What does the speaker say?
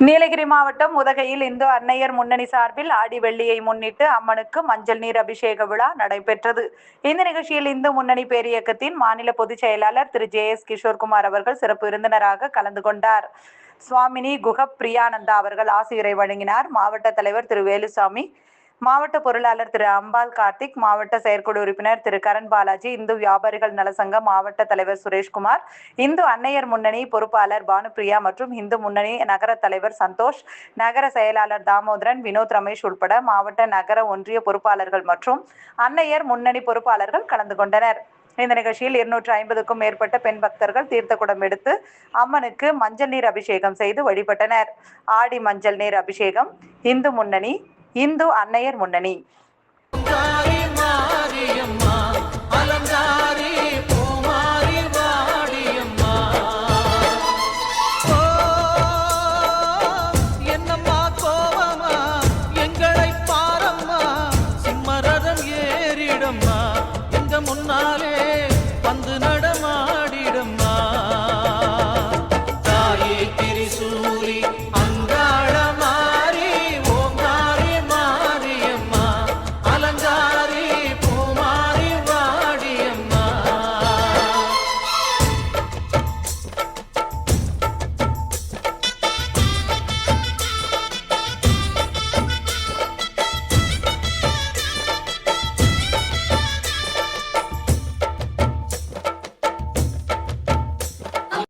நீலகிரி மாவட்டம் உதகையில் இந்து அன்னையர் முன்னணி சார்பில் ஆடி வெள்ளியை முன்னிட்டு அம்மனுக்கு மஞ்சள் நீர் அபிஷேக விழா நடைபெற்றது. இந்த நிகழ்ச்சியில் இந்து முன்னணி பேரியக்கத்தின் மாநில பொதுச் செயலாளர் திரு ஜே.எஸ். கிஷோர்குமார் அவர்கள் சிறப்பு விருந்தினராக கலந்து கொண்டார். சுவாமினி குஹப் பிரியானந்தா அவர்கள் ஆசியுரை வழங்கினார். மாவட்ட தலைவர் திரு வேலுசாமி, மாவட்ட பொருளாளர் திரு அம்பாள் கார்த்திக், மாவட்ட செயற்குழு உறுப்பினர் திரு கரண் பாலாஜி, இந்து வியாபாரிகள் நலசங்க மாவட்ட தலைவர் சுரேஷ்குமார், இந்து அன்னையர் முன்னணி பொறுப்பாளர் பானுப்பிரியா மற்றும் இந்து முன்னணி நகர தலைவர் சந்தோஷ், நகர செயலாளர் தாமோதரன், வினோத், ரமேஷ் உட்பட மாவட்ட நகர ஒன்றிய பொறுப்பாளர்கள் மற்றும் அன்னையர் முன்னணி பொறுப்பாளர்கள் கலந்து கொண்டனர். இந்த நிகழ்ச்சியில் 250க்கும் மேற்பட்ட பெண் பக்தர்கள் தீர்த்த குடம் எடுத்து அம்மனுக்கு மஞ்சள் நீர் அபிஷேகம் செய்து வழிபட்டனர். ஆடி மஞ்சள் நீர் அபிஷேகம் இந்து முன்னணி, இந்து அன்னையர் முன்னணி.